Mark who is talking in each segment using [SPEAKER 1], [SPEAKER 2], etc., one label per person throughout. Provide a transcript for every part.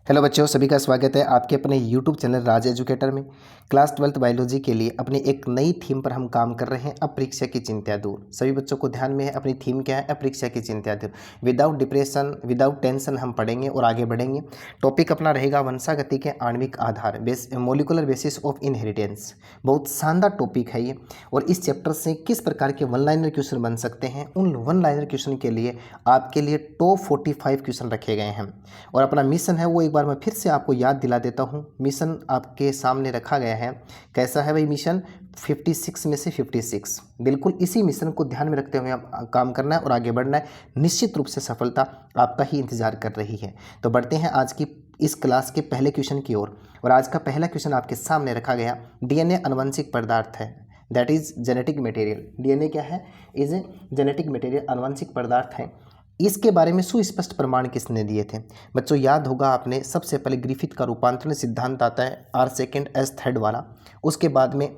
[SPEAKER 1] Hello बच्चों, सभी का स्वागत है आपके अपने यूट्यूब चैनल राज एजुकेटर में। क्लास 12th बायोलॉजी के लिए अपने एक नई थीम पर हम काम कर रहे हैं, अपरीक्षा की चिंता दूर। सभी बच्चों को ध्यान में है अपनी थीम क्या है, अपरीक्षा की चिंता दूर। विदाउट डिप्रेशन, विदाउट टेंशन हम पढ़ेंगे और आगे बढ़ेंगे। टॉपिक अपना रहेगा वंशागति के आणविक आधार, मोलिकुलर बेसिस ऑफ इनहेरिटेंस। बहुत शानदार टॉपिक है ये, और इस चैप्टर से किस प्रकार के वन लाइनर क्वेश्चन बन सकते हैं, उन वन लाइनर क्वेश्चन के लिए आपके लिए टॉप 45 क्वेश्चन रखे गए हैं। और अपना मिशन है वो एक बार मैं फिर से आपको याद दिला देता हूँ। मिशन आपके सामने रखा गया है। कैसा है भाई मिशन? 56 में से 56। बिल्कुल इसी मिशन को ध्यान में रखते हुए आप काम करना है और आगे बढ़ना है। निश्चित रूप से सफलता आपका ही इंतजार कर रही है। तो बढ़ते हैं आज की इस क्लास के पहले क्वेश्चन की ओर। और आज का पहला क्वेश्चन आपके सामने रखा गया, डीएनए आनुवंशिक पदार्थ है, that is genetic material. DNA क्या है? इज ए जेनेटिक मटेरियल, आनुवंशिक पदार्थ है। इसके बारे में सुस्पष्ट प्रमाण किसने दिए थे? बच्चों याद होगा आपने, सबसे पहले ग्रिफिथ का रूपांतरण सिद्धांत आता है, आर सेकेंड एस थर्ड वाला। उसके बाद में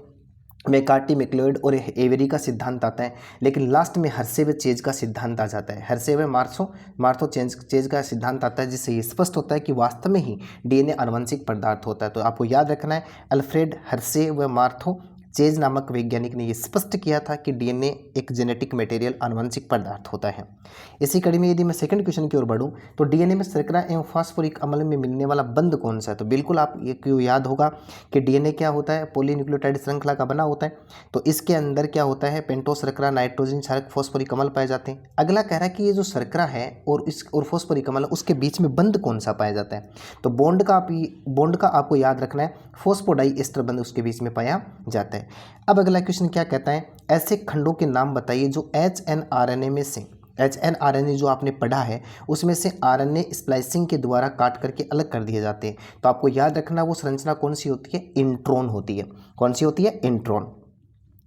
[SPEAKER 1] मैकार्टी, मैक्लियोड और एवेरी का सिद्धांत आता है। लेकिन लास्ट में हर्शे व चेज का सिद्धांत आ जाता है। हर्शे व मार्थो चेज का सिद्धांत आता है, जिससे ये स्पष्ट होता है कि वास्तव में ही डीएनए आनुवंशिक पदार्थ होता है। तो आपको याद रखना है, अल्फ्रेड हर्शे व मार्थो चेज नामक वैज्ञानिक ने यह स्पष्ट किया था कि डीएनए एक जेनेटिक मटेरियल, आनुवंशिक पदार्थ होता है। इसी कड़ी में यदि मैं सेकंड क्वेश्चन की ओर बढ़ूं, तो डीएनए में शर्करा एवं फास्फोरिक अम्ल में मिलने वाला बंध कौन सा है? तो बिल्कुल आप ये क्यों याद होगा कि डीएनए क्या होता है? पॉलीन्यूक्लियोटाइड श्रृंखला का बना होता है। तो इसके अंदर क्या होता है? पेंटोस शर्करा, नाइट्रोजन क्षारक, फास्फोरिक अम्ल पाए जाते हैं। अगला कह रहा है कि ये जो शर्करा है और फास्फोरिक अम्ल, उसके बीच में बंध कौन सा पाया जाता है? तो बॉन्ड का आपको याद रखना है, फॉस्फोडाई एस्टर बंध उसके बीच में पाया जाता है। अब अगला क्वेश्चन क्या कहता है, ऐसे खंडों के नाम बताइए जो एचएनआरएनए में से, एचएनआरएनए जो आपने पढ़ा है उसमें से आरएनए स्प्लाइसिंग के द्वारा काट करके अलग कर दिए जाते हैं। तो आपको याद रखना वो संरचना कौन सी होती है? इंट्रॉन होती है। कौन सी होती है? इंट्रॉन।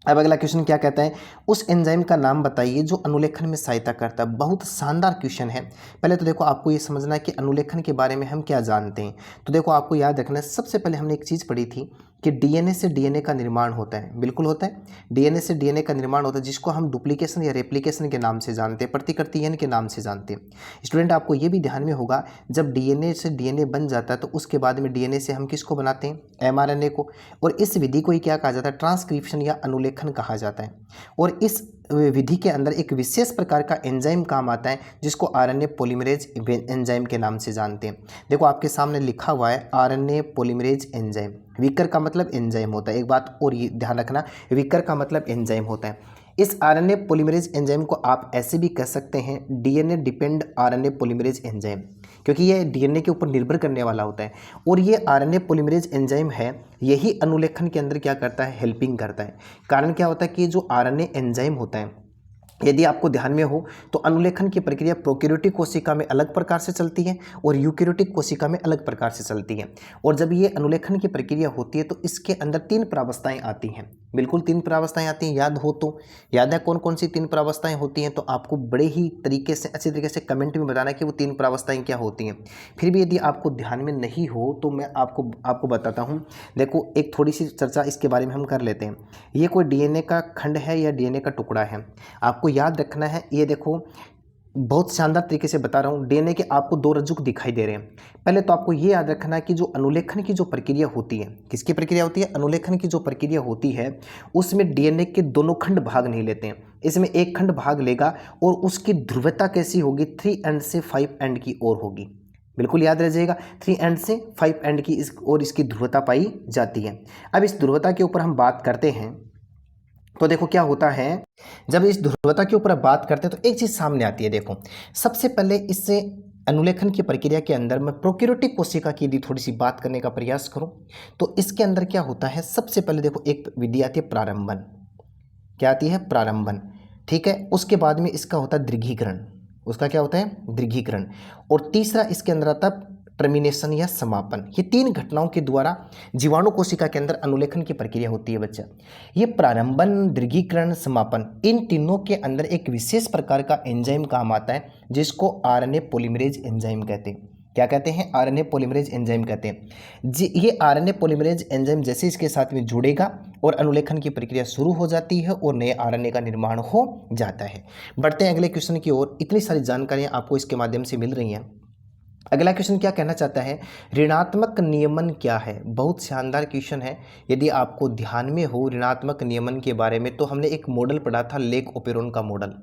[SPEAKER 1] अब अगला क्वेश्चन क्या कहता है, उस एंजाइम का नाम बताइए जो अनुलेखन में सहायता करता है। बहुत शानदार क्वेश्चन है। पहले तो देखो आपको ये समझना है कि अनुलेखन के बारे में हम क्या जानते हैं। तो देखो आपको याद रखना है, सबसे पहले हमने एक चीज़ पढ़ी थी कि डीएनए से डीएनए का निर्माण होता है। बिल्कुल होता है, डीएनए से डीएनए का निर्माण होता है, जिसको हम डुप्लीकेशन या रेप्लिकेशन के नाम से जानते हैं, प्रतिकृतियन के नाम से जानते हैं। स्टूडेंट आपको ये भी ध्यान में होगा, जब डीएनए से डीएनए बन जाता है तो उसके बाद में डीएनए से हम किसको बनाते हैं? एमआरएनए को। और इस विधि को ही क्या कहा जाता है? ट्रांसक्रिप्शन या अनुलेखन कहा जाता है। और इस विधि के अंदर एक विशेष प्रकार का एंजाइम काम आता है, जिसको आरएनए पॉलीमरेज एंजाइम के नाम से जानते हैं। देखो आपके सामने लिखा हुआ है आरएनए पॉलीमरेज एंजाइम। विकर का मतलब एंजाइम होता है। एक बात और ये ध्यान रखना, विकर का मतलब एंजाइम होता है। इस आरएनए पॉलीमरेज एंजाइम को आप ऐसे भी कह सकते हैं, DNA depend RNA polymerase enzyme, क्योंकि ये डीएनए के ऊपर निर्भर करने वाला होता है। और ये आरएनए पॉलीमरेज एंजाइम है, यही अनुलेखन के अंदर क्या करता है? हेल्पिंग करता है। कारण क्या होता है कि जो आरएनए एंजाइम होता है, यदि आपको ध्यान में हो तो अनुलेखन की प्रक्रिया प्रोकैरियोटिक कोशिका में अलग प्रकार से चलती है और यूकैरियोटिक कोशिका में अलग प्रकार से चलती है। और जब ये अनुलेखन की प्रक्रिया होती है तो इसके अंदर 3 प्रावस्थाएं आती हैं। बिल्कुल 3 प्रावस्थाएं आती हैं। याद हो तो याद है कौन कौन सी 3 प्रावस्थाएं होती हैं? तो आपको बड़े ही तरीके से, अच्छी तरीके से कमेंट में बताना कि वो 3 प्रावस्थाएं क्या होती हैं। फिर भी यदि आपको ध्यान में नहीं हो तो मैं आपको बताता हूँ। देखो एक थोड़ी सी चर्चा इसके बारे में हम कर लेते हैं। ये कोई डीएनए का खंड है या डीएनए का टुकड़ा है? आपको याद रखना है, ये देखो बहुत शानदार तरीके से बता रहा हूँ। डीएनए के आपको 2 रज्जुक दिखाई दे रहे हैं। पहले तो आपको ये याद रखना है कि जो अनुलेखन की जो प्रक्रिया होती है, किसकी प्रक्रिया होती है? अनुलेखन की जो प्रक्रिया होती है उसमें डीएनए के दोनों खंड भाग नहीं लेते हैं। इसमें एक खंड भाग लेगा और उसकी ध्रुवता कैसी होगी? 3 एंड से 5 एंड की ओर होगी। बिल्कुल याद रह जाएगा, 3 एंड से 5 एंड की इसकी ध्रुवता पाई जाती है। अब इस ध्रुवता के ऊपर हम बात करते हैं तो देखो क्या होता है, जब इस ध्रुवता के ऊपर बात करते हैं तो एक चीज सामने आती है। देखो सबसे पहले इससे अनुलेखन की प्रक्रिया के अंदर मैं प्रोकैरियोटिक कोशिका की यदि थोड़ी सी बात करने का प्रयास करूं तो इसके अंदर क्या होता है, सबसे पहले देखो एक विधि आती है प्रारंभन। क्या आती है? प्रारंभन। ठीक है, उसके बाद में इसका होता है दीर्घीकरण। उसका क्या होता है? दीर्घीकरण। और तीसरा इसके अंदर आता है टर्मिनेशन या समापन। ये 3 घटनाओं के द्वारा जीवाणु कोशिका के अंदर अनुलेखन की प्रक्रिया होती है बच्चा। ये प्रारंभन, दीर्घीकरण, समापन, इन तीनों के अंदर एक विशेष प्रकार का एंजाइम काम आता है, जिसको आरएनए पॉलीमरेज एंजाइम कहते हैं। क्या कहते हैं? आरएनए पॉलीमरेज एंजाइम कहते हैं जी। ये आरएनए पॉलीमरेज एंजाइम जैसे इसके साथ में जुड़ेगा और अनुलेखन की प्रक्रिया शुरू हो जाती है और नए आरएनए का निर्माण हो जाता है। बढ़ते हैं अगले क्वेश्चन की ओर। इतनी सारी जानकारियां आपको इसके माध्यम से मिल रही हैं। अगला क्वेश्चन क्या कहना चाहता है, ऋणात्मक नियमन क्या है। बहुत शानदार क्वेश्चन है। यदि आपको ध्यान में हो ऋणात्मक नियमन के बारे में, तो हमने एक मॉडल पढ़ा था लेक ओपेरोन का मॉडल,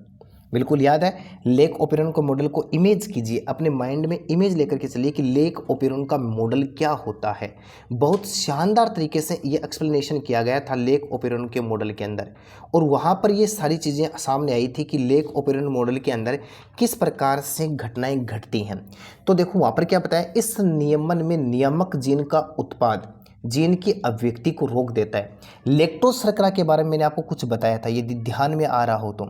[SPEAKER 1] बिल्कुल याद है। लेक ओपेरोन का मॉडल को इमेज कीजिए, अपने माइंड में इमेज लेकर के चलिए कि लेक ओपेरोन का मॉडल क्या होता है। बहुत शानदार तरीके से ये एक्सप्लेनेशन किया गया था लेक ओपेरोन के मॉडल के अंदर, और वहाँ पर ये सारी चीज़ें सामने आई थी कि लेक ओपेरोन मॉडल के अंदर किस प्रकार से घटनाएं घटती हैं। तो देखो वहाँ पर क्या बताया, इस नियमन में नियामक जीन का उत्पाद जीन की अभिव्यक्ति को रोक देता है। लेक्टोज शर्करा के बारे में मैंने आपको कुछ बताया था, यदि ध्यान में आ रहा हो तो।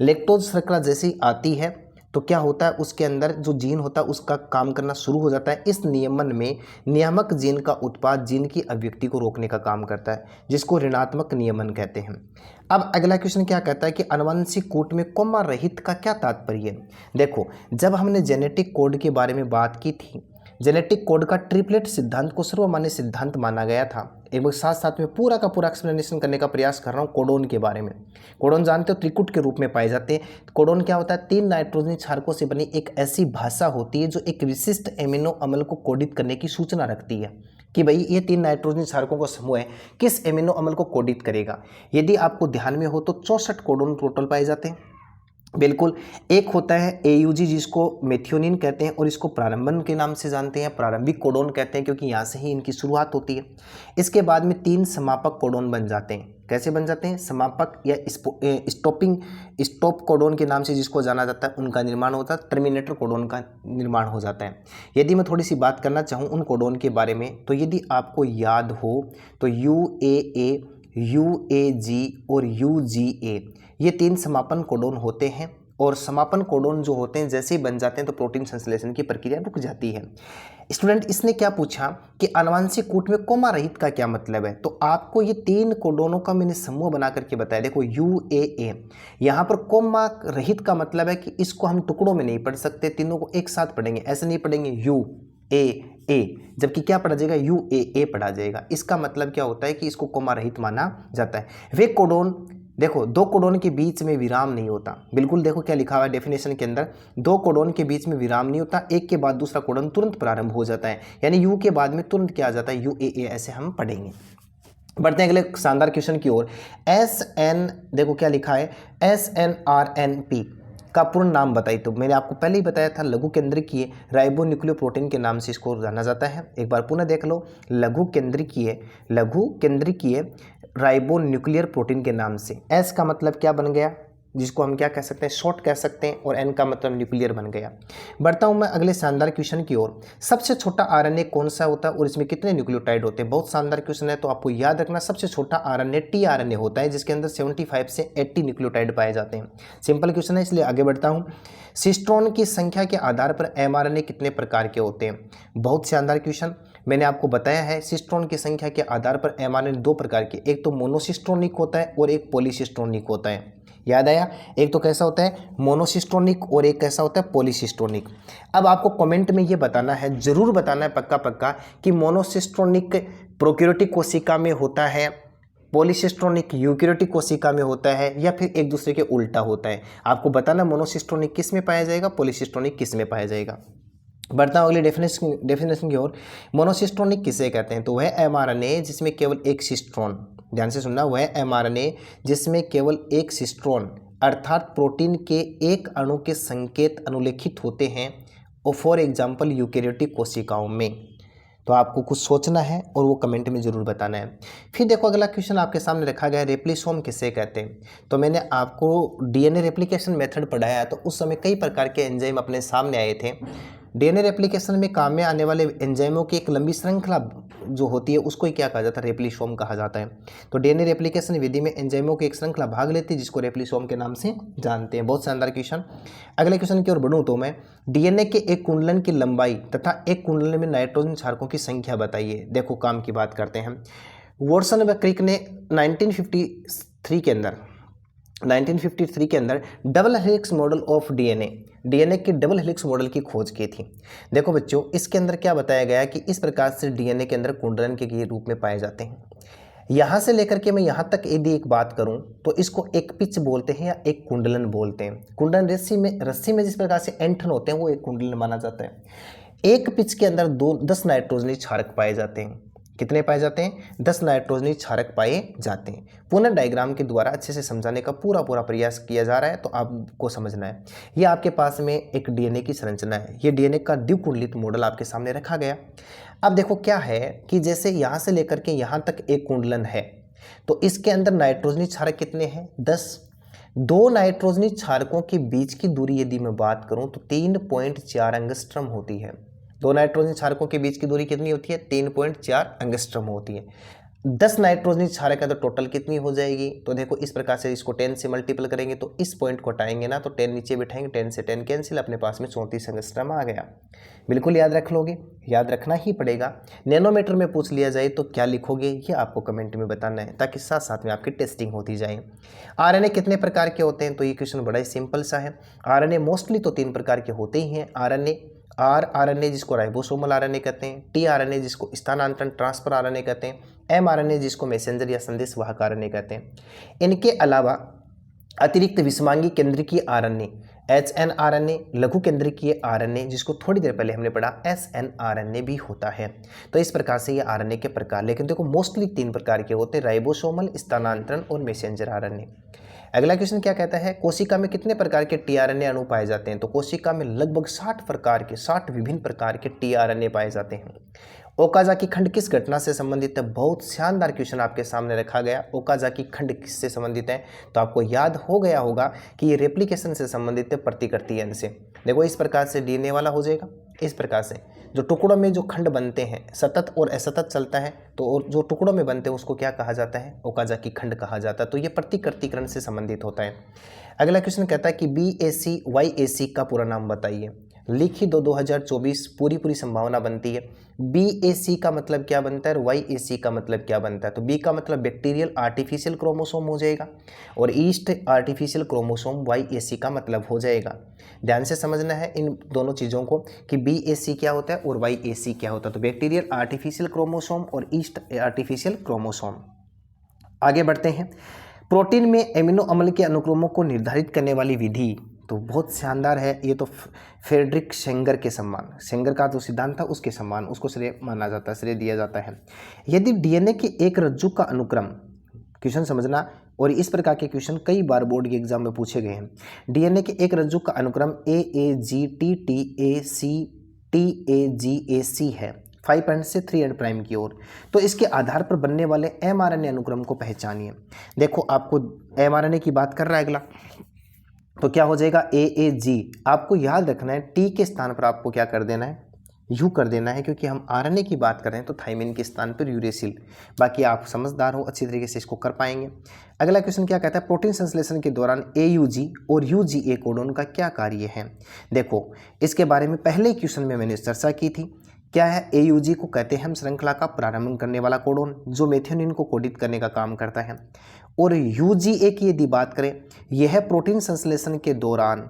[SPEAKER 1] लेक्टोज शर्करा जैसे ही आती है तो क्या होता है, उसके अंदर जो जीन होता है उसका काम करना शुरू हो जाता है। इस नियमन में नियामक जीन का उत्पाद जीन की अभिव्यक्ति को रोकने का काम करता है, जिसको ऋणात्मक नियमन कहते हैं। अब अगला क्वेश्चन क्या कहता है कि आनुवंशिक कूट में कोमा रहित का क्या तात्पर्य है। देखो, जब हमने जेनेटिक कोड के बारे में बात की थी, जेनेटिक कोड का ट्रिपलेट सिद्धांत को सर्वमान्य सिद्धांत माना गया था। एक बार साथ साथ में पूरा का पूरा एक्सप्लेनेशन करने का प्रयास कर रहा हूँ कोडोन के बारे में। कोडोन जानते हो, त्रिकुट के रूप में पाए जाते हैं। कोडोन क्या होता है, 3 नाइट्रोजनी क्षारकों से बनी एक ऐसी भाषा होती है जो एक विशिष्ट एमिनो अम्ल को कोडित करने की सूचना रखती है कि भाई ये 3 नाइट्रोजनी क्षारकों का समूह है, किस एमिनो अम्ल को कोडित करेगा। यदि आपको ध्यान में हो तो 64 कोडोन टोटल पाए जाते हैं, बिल्कुल। एक होता है AUG जिसको मेथियोनिन कहते हैं और इसको प्रारंभन के नाम से जानते हैं, प्रारंभिक कोडोन कहते हैं क्योंकि यहाँ से ही इनकी शुरुआत होती है। इसके बाद में 3 समापक कोडोन बन जाते हैं। कैसे बन जाते हैं, समापक या स्टॉप कोडोन के नाम से जिसको जाना जाता है उनका निर्माण होता है, टर्मिनेटर कोडोन का निर्माण हो जाता है। यदि मैं थोड़ी सी बात करना चाहूँ उन कोडोन के बारे में, तो यदि आपको याद हो तो UAA, UAG और UGA ये 3 समापन कोडोन होते हैं, और समापन कोडोन जो होते हैं जैसे ही बन जाते हैं तो प्रोटीन संश्लेषण की प्रक्रिया रुक जाती है। स्टूडेंट, इसने क्या पूछा कि आनुवंशिक कूट में कोमा रहित का क्या मतलब है, तो आपको ये 3 कोडोनों का मैंने समूह बना करके बताया। देखो UAA, यहाँ पर कोमा रहित का मतलब है कि इसको हम टुकड़ों में नहीं पढ़ सकते, तीनों को एक साथ पढ़ेंगे, ऐसे नहीं पढ़ेंगे UAA, जबकि क्या पढ़ा जाएगा, UAA पढ़ा जाएगा। इसका मतलब क्या होता है कि इसको कोमा रहित माना जाता है। वे कोडोन, देखो 2 कोडोन के बीच में विराम नहीं होता, बिल्कुल। देखो क्या लिखा हुआ है डेफिनेशन के अंदर, 2 कोडोन के बीच में विराम नहीं होता, एक के बाद दूसरा कोडोन तुरंत प्रारंभ हो जाता है, यानी यू के बाद में तुरंत क्या आ जाता है, UAA, ऐसे हम पढ़ेंगे। बढ़ते हैं अगले शानदार क्वेश्चन की ओर। SN, देखो क्या लिखा है, SNRNP का पूर्ण नाम बताइए। तो मैंने आपको पहले ही बताया था, लघु केंद्रीय राइबोन्यूक्लियोप्रोटीन के नाम से इसको जाना जाता है। एक बार पुनः देख लो, लघु केंद्रीय राइबोन्यूक्लियर प्रोटीन के नाम से। S का मतलब क्या बन गया, जिसको हम क्या कह सकते हैं, शॉर्ट कह सकते हैं, और N का मतलब न्यूक्लियर बन गया। बढ़ता हूं मैं अगले शानदार क्वेश्चन की ओर। सबसे छोटा RNA कौन सा होता है और इसमें कितने न्यूक्लियोटाइड होते हैं। बहुत शानदार क्वेश्चन है, तो आपको याद रखना सबसे छोटा RNA tRNA होता है, जिसके अंदर 75 से 80 न्यूक्लियोटाइड पाए जाते हैं। सिंपल क्वेश्चन है, इसलिए आगे बढ़ता हूँ। सिस्ट्रोन की संख्या के आधार पर mRNA कितने प्रकार के होते हैं। बहुत शानदार क्वेश्चन, मैंने आपको बताया है सिस्ट्रोन की संख्या के आधार पर mRNA 2 प्रकार के, एक तो मोनोसिस्ट्रोनिक होता है और एक पॉलीसिस्ट्रोनिक होता है। याद आया, एक तो कैसा होता है मोनोसिस्ट्रोनिक और एक कैसा होता है पॉलीसिस्ट्रोनिक। अब आपको कमेंट में ये बताना है, जरूर बताना है पक्का पक्का, कि मोनोसिस्ट्रोनिक प्रोकैरियोटिक कोशिका में होता है, पॉलीसिस्ट्रोनिक यूकैरियोटिक कोशिका में होता है, या फिर एक दूसरे के उल्टा होता है। आपको बताना मोनोसिस्ट्रोनिक किस में पाया जाएगा, पॉलीसिस्ट्रोनिक किस में पाया जाएगा। बढ़ता हूँ अगली डेफिनेशन की ओर। मोनोसिस्ट्रोनिक किसे कहते हैं, तो वह mRNA जिसमें केवल एक सिस्ट्रोन, ध्यान से सुनना, वह mRNA जिसमें केवल एक सिस्ट्रोन अर्थात प्रोटीन के एक अणु के संकेत अनुलेखित होते हैं, और फॉर एग्जाम्पल यूकैरियोटिक कोशिकाओं में। तो आपको कुछ सोचना है और वो कमेंट में जरूर बताना है। फिर देखो अगला क्वेश्चन आपके सामने रखा गया है, रेप्लिसोम किसे कहते हैं। तो मैंने आपको DNA रेप्लिकेशन मेथड पढ़ाया है, तो उस समय कई प्रकार के एंजाइम अपने सामने आए थे। DNA रेप्लिकेशन में काम में आने वाले एंजाइमों की एक लंबी श्रृंखला जो होती है उसको ही क्या कहा जाता है, रेप्लिसोम कहा जाता है। तो DNA रेप्लिकेशन विधि में एंजाइमों की एक श्रृंखला भाग लेती है, जिसको रेप्लिसोम के नाम से जानते हैं। बहुत शानदार क्वेश्चन। अगले क्वेश्चन की ओर बढ़ूं तो मैं, DNA के एक कुंडलन की लंबाई तथा एक कुंडलन में नाइट्रोजन क्षारकों की संख्या बताइए। देखो काम की बात करते हैं। वॉटसन व क्रिक ने 1953 के अंदर double helix model of DNA के डबल हेलिक्स मॉडल की खोज की थी। देखो बच्चों, इसके अंदर क्या बताया गया कि इस प्रकार से DNA के अंदर कुंडलन के रूप में पाए जाते हैं। यहाँ से लेकर के मैं यहाँ तक यदि एक बात करूँ तो इसको एक पिच बोलते हैं या एक कुंडलन बोलते हैं। कुंडलन रस्सी में जिस प्रकार से एंठन होते हैं वो एक कुंडलन माना जाता है। एक पिच के अंदर 10 नाइट्रोजनी क्षारक पाए जाते हैं। कितने पाए जाते हैं? 10 नाइट्रोजनी क्षारक पाए जाते हैं। पुनः डायग्राम के द्वारा अच्छे से समझाने का पूरा प्रयास किया जा रहा है, तो आपको समझना है। ये आपके पास में एक डीएनए की संरचना है। ये डीएनए का द्विकुंडलित मॉडल आपके सामने रखा गया। अब देखो क्या है कि जैसे यहाँ से लेकर के यहाँ तक एक कुंडलन है, तो इसके अंदर नाइट्रोजनी क्षारक कितने हैं? 10। 2 नाइट्रोजनी क्षारकों के बीच की दूरी यदि मैं बात करूं तो 3.4 एंगस्ट्रम होती है। 2 नाइट्रोजनी क्षारकों के बीच की दूरी कितनी होती है? 3.4 एंगस्ट्रम होती है। 10 नाइट्रोजनी क्षारक है तो टोटल कितनी हो जाएगी? तो देखो इस प्रकार से इसको 10 से मल्टीपल करेंगे तो इस पॉइंट को हटाएंगे ना, तो 10 नीचे बिठाएंगे, 10 से 10 कैंसिल, अपने पास में 34 एंगस्ट्रम आ गया। बिल्कुल याद रख लोगे, याद रखना ही पड़ेगा। नैनोमीटर में पूछ लिया जाए तो क्या लिखोगे, ये आपको कमेंट में बताना है, ताकि साथ साथ में आपकी टेस्टिंग होती जाए। आरएनए कितने प्रकार के होते हैं? तो ये क्वेश्चन बड़ा ही सिंपल सा है। आरएनए मोस्टली तो 3 प्रकार के होते ही हैं। आरएनए जिसको राइबोसोमल आरएनए कहते हैं, टीआरएनए जिसको स्थानांतरण ट्रांसफर आरएनए कहते हैं, एमआरएनए जिसको मैसेंजर या संदेशवाहक आरएनए कहते हैं। इनके अलावा अतिरिक्त विषमांगी केंद्रीय आरएनए, एचएनआरएनए, लघु केंद्रीय आरएनए जिसको थोड़ी देर पहले हमने पढ़ा एसएनआरएनए भी होता है। तो इस प्रकार से ये आरएनए के प्रकार, लेकिन देखो मोस्टली 3 प्रकार के होते हैं, राइबोसोमल, स्थानांतरण और मैसेंजर आरएनए। अगला क्वेश्चन क्या कहता है? कोशिका में कितने प्रकार के टीआरएनए अणु पाए जाते हैं? तो कोशिका में लगभग 60 विभिन्न प्रकार के टीआरएनए पाए जाते हैं। ओकाजाकी खंड किस घटना से संबंधित है? बहुत शानदार क्वेश्चन आपके सामने रखा गया। ओकाजाकी खंड किससे संबंधित है? तो आपको याद हो गया होगा कि ये रेप्लिकेशन से संबंधित है, प्रतिकृति अंश से। देखो इस प्रकार से डीएनए वाला हो जाएगा। इस प्रकार से जो टुकड़ों में जो खंड बनते हैं, सतत और असतत चलता है, तो और जो टुकड़ों में बनते हैं उसको क्या कहा जाता है? ओकाजाकी खंड कहा जाता है। तो ये प्रतिकृतिकरण से संबंधित होता है। अगला क्वेश्चन कहता है कि BAC YAC का पूरा नाम बताइए। लिखी दो 2024 पूरी संभावना बनती है। BAC का मतलब क्या बनता है और YAC का मतलब क्या बनता है? तो B का मतलब बैक्टीरियल आर्टिफिशियल क्रोमोसोम हो जाएगा और ईस्ट आर्टिफिशियल क्रोमोसोम YAC का मतलब हो जाएगा। ध्यान से समझना है इन दोनों चीज़ों को कि BAC क्या होता है और YAC क्या होता है। तो बैक्टीरियल आर्टिफिशियल क्रोमोसोम और ईस्ट आर्टिफिशियल क्रोमोसोम। आगे बढ़ते हैं। प्रोटीन में एमिनो अम्ल के अनुक्रमों को निर्धारित करने वाली विधि तो बहुत शानदार है। ये तो फ्रेडरिक सेंगर के सम्मान, सेंगर का जो सिद्धांत था उसके सम्मान, उसको श्रेय माना जाता है, श्रेय दिया जाता है। यदि डीएनए के एक रज्जु का अनुक्रम, क्वेश्चन समझना, और इस प्रकार के क्वेश्चन कई बार बोर्ड के एग्जाम में पूछे गए हैं। डीएनए के एक रज्जु का अनुक्रम AAGTTACTAGAC है 5 एंड से 3 एंड प्राइम की ओर, तो इसके आधार पर बनने वाले एमआरएनए अनुक्रम को पहचानिए। देखो आपको एमआरएनए की बात कर रहा है अगला, तो क्या हो जाएगा? AAG। आपको याद रखना है टी के स्थान पर आपको क्या कर देना है? यू कर देना है, क्योंकि हम आरएनए की बात कर रहे हैं तो थाइमिन के स्थान पर यूरेसिल। बाकी आप समझदार हो, अच्छी तरीके से इसको कर पाएंगे। अगला क्वेश्चन क्या कहता है? प्रोटीन संश्लेषण के दौरान AUG और UGA कोडोन का क्या कार्य है? देखो इसके बारे में पहले क्वेश्चन में मैंने चर्चा की थी। क्या है? AUG को कहते हैं हम श्रृंखला का प्रारंभ करने वाला कोडोन, जो मेथियोनिन को कोडित करने का काम करता है। और UGA की यदि बात करें, यह प्रोटीन संश्लेषण के दौरान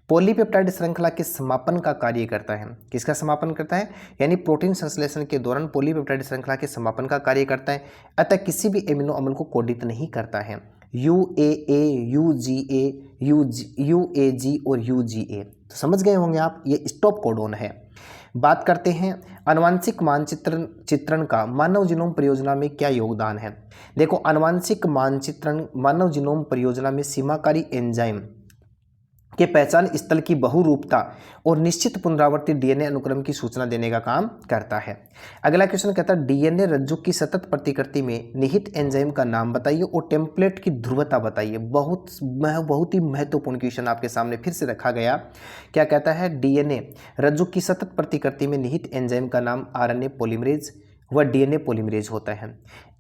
[SPEAKER 1] पॉलीपेप्टाइड श्रृंखला के समापन का कार्य करता है। किसका समापन करता है? यानी प्रोटीन संश्लेषण के दौरान पॉलीपेप्टाइड श्रृंखला के समापन का कार्य करता है, अतः किसी भी एमिनो अम्ल को कोडित नहीं करता है। UAA, UGA, UAG और UGA तो समझ गए होंगे आप, ये स्टॉप कोडोन है। बात करते हैं आनुवांशिक चित्रण का मानव जीनोम परियोजना में क्या योगदान है। देखो आनुवांशिक मानचित्रण मानव जीनोम परियोजना में सीमाकारी एंजाइम के पहचान स्थल की बहुरूपता और निश्चित पुनरावर्ती डीएनए अनुक्रम की सूचना देने का काम करता है। अगला क्वेश्चन कहता है डीएनए रज्जु की सतत प्रतिकृति में निहित एंजाइम का नाम बताइए और टेम्पलेट की ध्रुवता बताइए। बहुत ही महत्वपूर्ण क्वेश्चन आपके सामने फिर से रखा गया। क्या कहता है? डीएनए रज्जु की सतत प्रतिकृति में निहित एंजाइम का नाम आरएनए पॉलीमरेज वह डीएनए पॉलीमरेज होता है।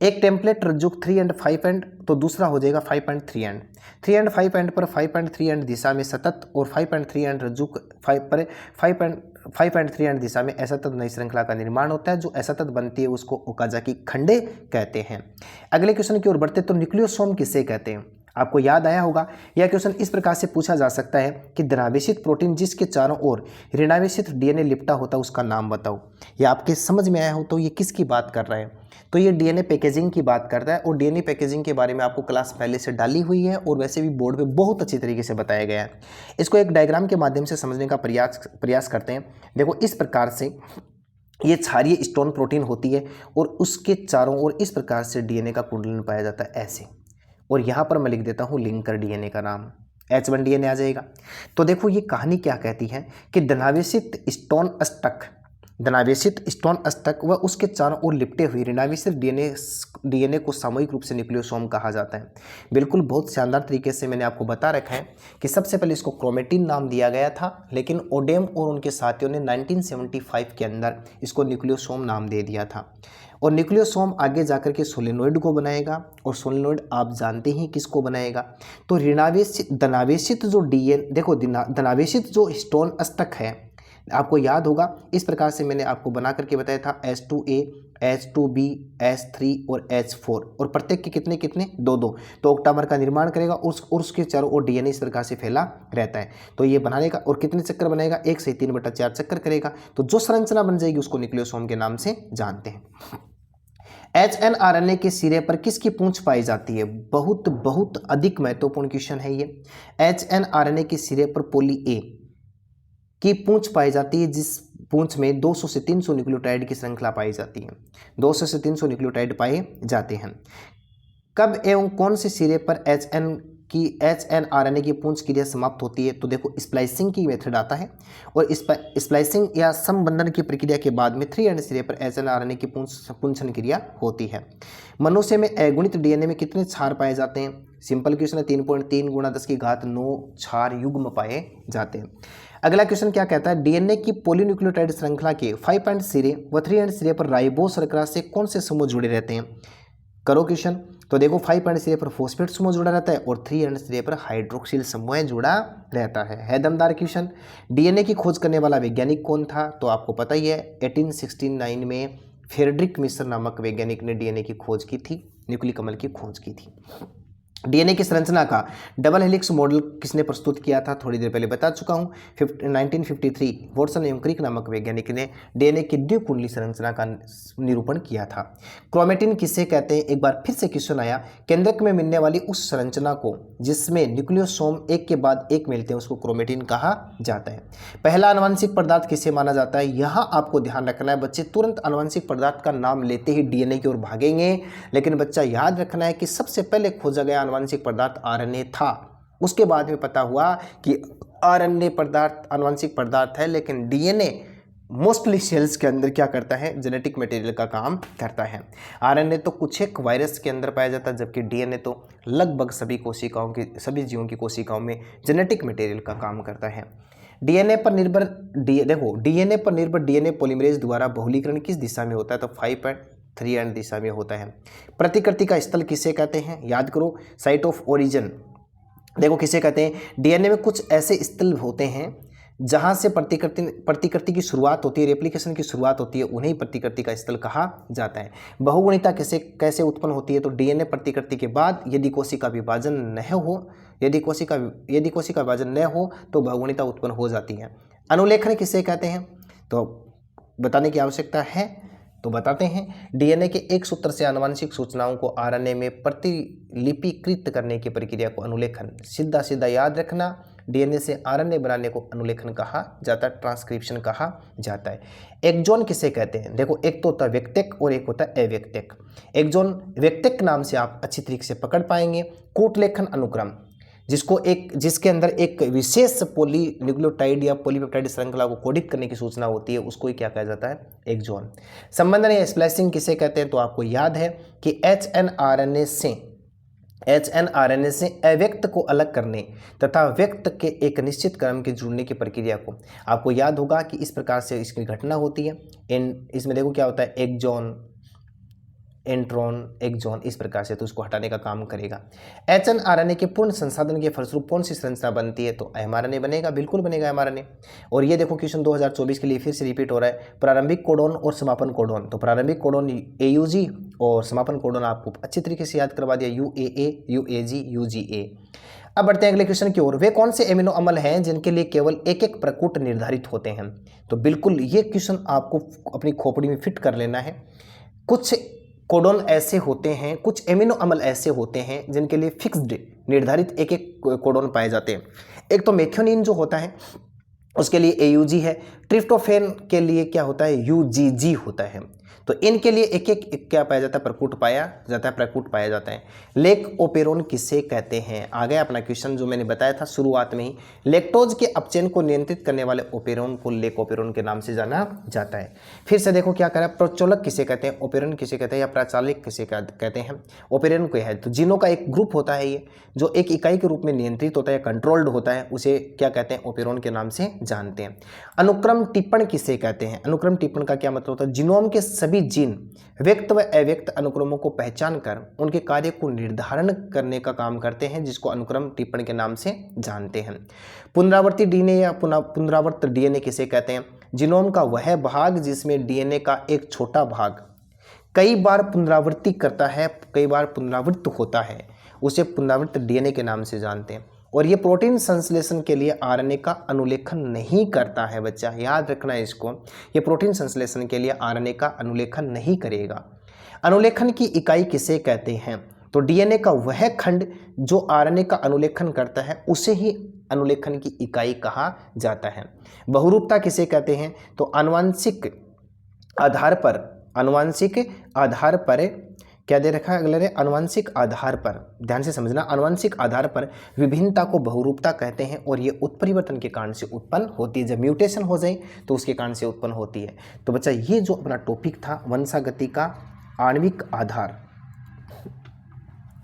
[SPEAKER 1] एक टेम्पलेट रज्जु 3 एंड 5 एंड, तो दूसरा हो जाएगा 5 एंड 3 एंड। 3 एंड 5 एंड पर 5 एंड 3 एंड दिशा में सतत और 5 एंड 3 एंड रज्जु 5 एंड 3 एंड दिशा में असतत नई श्रृंखला का निर्माण होता है। जो असतत बनती है उसको ओकाजाकी खंडे कहते हैं। अगले क्वेश्चन की ओर बढ़ते तो न्यूक्लियोसोम किसे कहते हैं? आपको याद आया होगा। यह क्वेश्चन इस प्रकार से पूछा जा सकता है कि द्रवावेशित प्रोटीन जिसके चारों ओर ऋणावेशित डीएनए लिपटा होता है उसका नाम बताओ। ये आपके समझ में आया हो तो ये किसकी बात कर रहा है, तो ये डीएनए पैकेजिंग की बात करता है। और डीएनए पैकेजिंग के बारे में आपको क्लास पहले से डाली हुई है और वैसे भी बोर्ड पे बहुत अच्छी तरीके से बताया गया है। इसको एक डायग्राम के माध्यम से समझने का प्रयास करते हैं। देखो इस प्रकार से ये क्षारीय स्टोन प्रोटीन होती है और उसके चारों ओर इस प्रकार से डीएनए का कुंडलन पाया जाता है ऐसे। और यहाँ पर मैं लिख देता हूँ लिंकर डीएनए का नाम, H1 डीएनए आ जाएगा। तो देखो ये कहानी क्या कहती है कि धनावेशित स्टोन अष्टक व उसके चारों ओर लिपटे हुए ऋणावेशित डीएनए को सामूहिक रूप से न्यूक्लियोसोम कहा जाता है। बिल्कुल बहुत शानदार तरीके से मैंने आपको बता रखा है कि सबसे पहले इसको क्रोमेटिन नाम दिया गया था, लेकिन ओडेम और उनके साथियों ने 1975 के अंदर इसको न्यूक्लियोसोम नाम दे दिया था। और न्यूक्लियोसोम आगे जाकर के सोलेनोइड को बनाएगा और सोलेनोइड आप जानते ही किसको बनाएगा, तो धनावेशित जो डीएन देखो धनावेशित जो स्टोन अष्टक है आपको याद होगा इस प्रकार से मैंने आपको बना करके बताया था H2A, H2B, H3 और H4 और प्रत्येक के कितने कितने 2-2, तो ऑक्टामर का निर्माण करेगा और उसके चारों ओर डीएनए इस प्रकार से फैला रहता है। तो ये बना लेगा और कितने चक्कर बनेगा 1 से 3/4 चक्कर करेगा। तो जो संरचना बन जाएगी उसको न्यूक्लियोसोम के नाम से जानते हैं। HNRNA के सिरे पर किसकी पूंछ पाई जाती है, बहुत बहुत अधिक महत्वपूर्ण क्वेश्चन है ये। HNRNA के सिरे पर पॉली ए की पूंछ पाई जाती है, जिस पूंछ में 200 से 300 न्यूक्लियोटाइड की श्रृंखला पाई जाती है। 200 से 300 न्यूक्लियोटाइड पाए जाते हैं। कब एवं कौन से सिरे पर HNRNA की पूंछ क्रिया समाप्त होती है, तो देखो स्प्लाइसिंग की मेथड आता है और स्प्लाइसिंग या समबंधन की प्रक्रिया के बाद में 3 सिरे पर HNRNA की पूंछन क्रिया होती है। मनुष्य में अगुणित डीएनए में कितने क्षार पाए जाते हैं, सिंपल क्वेश्चन है, 3.3 × 10⁹ क्षार युग्म पाए जाते हैं। अगला क्वेश्चन क्या कहता है, डीएनए की पॉलीन्यूक्लियोटाइड श्रृंखला के 5 सिरे व 3 सिरे पर राइबोस शर्करा से कौन से समूह जुड़े रहते हैं, करो क्वेश्चन। तो देखो 5 सिरे पर फॉस्फेट समूह जुड़ा रहता है और 3 सिरे पर हाइड्रोक्सिल समूह जुड़ा रहता है दमदार क्वेश्चन। डीएनए की खोज करने वाला वैज्ञानिक कौन था, तो आपको पता ही है 1869 में फ्रेडरिक मिश्र नामक वैज्ञानिक ने डीएनए की खोज की थी, न्यूक्लिक कमल की खोज की थी। डीएनए की संरचना का डबल हेलिक्स मॉडल किसने प्रस्तुत किया था, थोड़ी देर पहले बता चुका हूं। 1953 वॉटसन एवं क्रिक नामक वैज्ञानिक ने डीएनए की द्विकुंडली संरचना का निरूपण किया था। क्रोमेटिन किसे कहते हैं, एक बार फिर से क्वेश्चन आया। केंद्रक में मिलने वाली उस संरचना को जिसमें न्यूक्लियोसोम एक के बाद एक मिलते हैं उसको क्रोमेटिन कहा जाता है। पहला आनुवंशिक पदार्थ किसे माना जाता है, यहाँ आपको ध्यान रखना है बच्चे, तुरंत आनुवंशिक पदार्थ का नाम लेते ही डीएनए की ओर भागेंगे, लेकिन बच्चा याद रखना है कि सबसे पहले खोजा गया आनुवंशिक पदार्थ आरएनए था। उसके बाद में पता हुआ कि आरएनए पदार्थ आनुवंशिक पदार्थ है, लेकिन डीएनए मोस्टली सेल्स के अंदर क्या करता है, जेनेटिक मटेरियल का काम करता है। आरएनए तो कुछ एक वायरस के अंदर पाया जाता है, जबकि डीएनए तो लगभग सभी जीवों की कोशिकाओं में जेनेटिक मटेरियल का काम करता है। डीएनए पर निर्भर डीएनए पॉलीमरेज द्वारा बहुलीकरण किस दिशा में होता है, तो 5.3 दिशा में होता है। प्रतिकृति का स्थल किसे कहते हैं, याद करो, साइट ऑफ ओरिजिन। देखो किसे कहते हैं, डीएनए में कुछ ऐसे स्थल होते हैं जहां से प्रतिकृति की शुरुआत होती है, रेप्लिकेशन की शुरुआत होती है, उन्हें प्रतिकृति का स्थल कहा जाता है। बहुगुणिता कैसे उत्पन्न होती है, तो डीएनए प्रतिकृति के बाद यदि कोशिका विभाजन न हो तो बहुगुणिता उत्पन्न हो जाती है। अनुलेखन किसे कहते हैं, तो बताने की आवश्यकता है, तो बताते हैं। डीएनए के एक सूत्र से आनुवंशिक सूचनाओं को आरएनए में प्रतिलिपिकृत करने की प्रक्रिया को अनुलेखन, सीधा याद रखना, डीएनए से आरएनए बनाने को अनुलेखन कहा जाता है, ट्रांसक्रिप्शन कहा जाता है। एक्सॉन किसे कहते हैं, देखो एक तो होता है व्यक्तिक और एक होता है अव्यक्तिक। एक्सॉन व्यक्तिक नाम से आप अच्छी तरीके से पकड़ पाएंगे। कूटलेखन अनुक्रम, जिसके अंदर एक विशेष पॉलीन्यूक्लियोटाइड या पॉलीपेप्टाइड श्रृंखला को कोडित करने की सूचना होती है, उसको ही क्या कहा जाता है, एक्सॉन। संबंधन या स्प्लाइसिंग किसे कहते हैं, तो आपको याद है कि एचएनआरएनए से अव्यक्त को अलग करने तथा व्यक्त के एक निश्चित क्रम के जुड़ने की प्रक्रिया को, आपको याद होगा कि इस प्रकार से इसकी घटना होती है। इसमें देखो क्या होता है, एक्सॉन इंट्रॉन, एक्सॉन, इस प्रकार से, तो उसको हटाने का काम करेगा। एचएनआरएनए के पूर्ण संसाधन के फलस्वरूप कौन सी संरचना बनती है? तो एमआरएनए बनेगा, बिल्कुल बनेगा एमआरएनए। और ये देखो क्वेश्चन 2024 के लिए फिर से रिपीट हो रहा है, प्रारंभिक कोडोन और समापन कोडोन। तो प्रारंभिक कोडोन AUG और समापन कोडोन आपको अच्छी तरीके से याद करवा दिया, UAA, UAG, UGA। अब बढ़ते हैं अगले क्वेश्चन की ओर। वे कौन से एमिनो अम्ल हैं जिनके लिए केवल एक एक प्रकूट निर्धारित होते हैं? तो बिल्कुल ये क्वेश्चन आपको अपनी खोपड़ी में फिट कर लेना है। कुछ कोडोन ऐसे होते हैं, कुछ एमिनो अम्ल ऐसे होते हैं जिनके लिए फिक्स्ड निर्धारित एक एक कोडोन पाए जाते हैं। एक तो मेथियोनिन जो होता है उसके लिए AUG है, ट्रिप्टोफैन के लिए क्या होता है? UGG होता है। तो इनके लिए एक एक क्या पाया जाता है? प्रकूट पाया जाता है, प्रकूट पाया जाता है। लेक ओपेरोन किसे कहते हैं? आ गया अपना क्वेश्चन जो मैंने बताया था शुरुआत में ही। लैक्टोज के अपचयन को नियंत्रित करने वाले ओपेरोन को लेक ओपेरोन के नाम से जाना जाता है। फिर से देखो क्या करा, प्रचोलक किसे कहते हैं? ओपेरोन किसे कहते हैं, या प्रचालक किसे कहते हैं? ओपेरोन को है तो जीनों का एक ग्रुप होता है ये, जो एक इकाई के रूप में नियंत्रित होता है, कंट्रोल्ड होता है, उसे क्या कहते हैं? ओपेरोन के नाम से जानते हैं। अनुक्रम टिप्पण किसे कहते हैं? अनुक्रम टिप्पण का क्या मतलब होता है? जीनोम के सभी जीन व्यक्त व अव्यक्त अनुक्रमों को पहचान कर उनके कार्य को निर्धारण करने का काम करते हैं, जिसको अनुक्रम टिप्पण के नाम से जानते हैं। पुनरावर्ती डीएनए या पुनरावर्त डीएनए किसे कहते हैं? जीनोम का वह भाग जिसमें डीएनए का एक छोटा भाग कई बार पुनरावृत्ति करता है, कई बार पुनरावृत्त होता है, उसे पुनरावृत्त डीएनए के नाम से जानते हैं। और ये प्रोटीन संश्लेषण के लिए आरएनए का अनुलेखन नहीं करता है बच्चा, याद रखना है इसको। ये प्रोटीन संश्लेषण के लिए आरएनए का अनुलेखन नहीं करेगा। अनुलेखन की इकाई किसे कहते हैं? तो डीएनए का वह खंड जो आरएनए का अनुलेखन करता है उसे ही अनुलेखन की इकाई कहा जाता है। बहुरूपता किसे कहते हैं? तो आनुवंशिक आधार पर क्या दे रखा है अगले? आनुवंशिक आधार पर, ध्यान से समझना, आनुवंशिक आधार पर विभिन्नता को बहुरूपता कहते हैं। और ये उत्परिवर्तन के कारण से उत्पन्न होती है, जब म्यूटेशन हो जाए तो उसके कारण से उत्पन्न होती है। तो बच्चा ये जो अपना टॉपिक था वंशागति का आणविक आधार,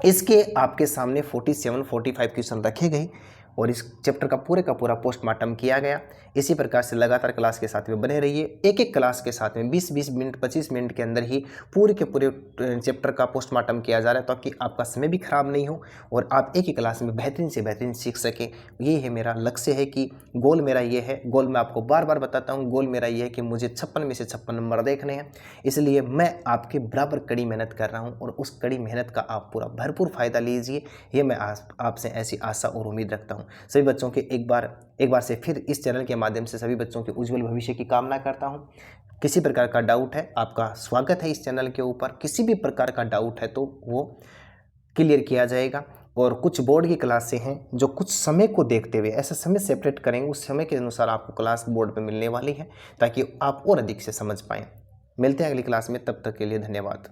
[SPEAKER 1] इसके आपके सामने 47-45 क्वेश्चन रखे गए और इस चैप्टर का पूरा पोस्टमार्टम किया गया। इसी प्रकार से लगातार क्लास के साथ में बने रहिए। एक एक क्लास के साथ में 20-20 मिनट 25 मिनट के अंदर ही पूरे के पूरे चैप्टर का पोस्टमार्टम किया जा रहा है, ताकि आपका समय भी खराब नहीं हो और आप एक ही क्लास में बेहतरीन से बेहतरीन सीख सकें। ये है मेरा लक्ष्य, है कि गोल मेरा ये है। गोल मैं आपको बार बार बताता हूँ, गोल मेरा ये है कि मुझे 56 में से 56 नंबर देखने हैं। इसलिए मैं आपके बराबर कड़ी मेहनत कर रहा हूँ और उस कड़ी मेहनत का आप पूरा भरपूर फ़ायदा लीजिए। ये मैं आपसे ऐसी आशा और उम्मीद रखता हूँ। सभी बच्चों के एक बार से फिर इस चैनल के माध्यम से सभी बच्चों के उज्जवल भविष्य की कामना करता हूं। किसी प्रकार का डाउट है, आपका स्वागत है इस चैनल के ऊपर। किसी भी प्रकार का डाउट है तो वो क्लियर किया जाएगा। और कुछ बोर्ड की क्लास से हैं जो कुछ समय को देखते हुए ऐसा समय सेपरेट करेंगे, उस समय के अनुसार आपको क्लास बोर्ड पर मिलने वाली है, ताकि आप और अधिक से समझ पाएँ। मिलते हैं अगली क्लास में, तब तक के लिए धन्यवाद।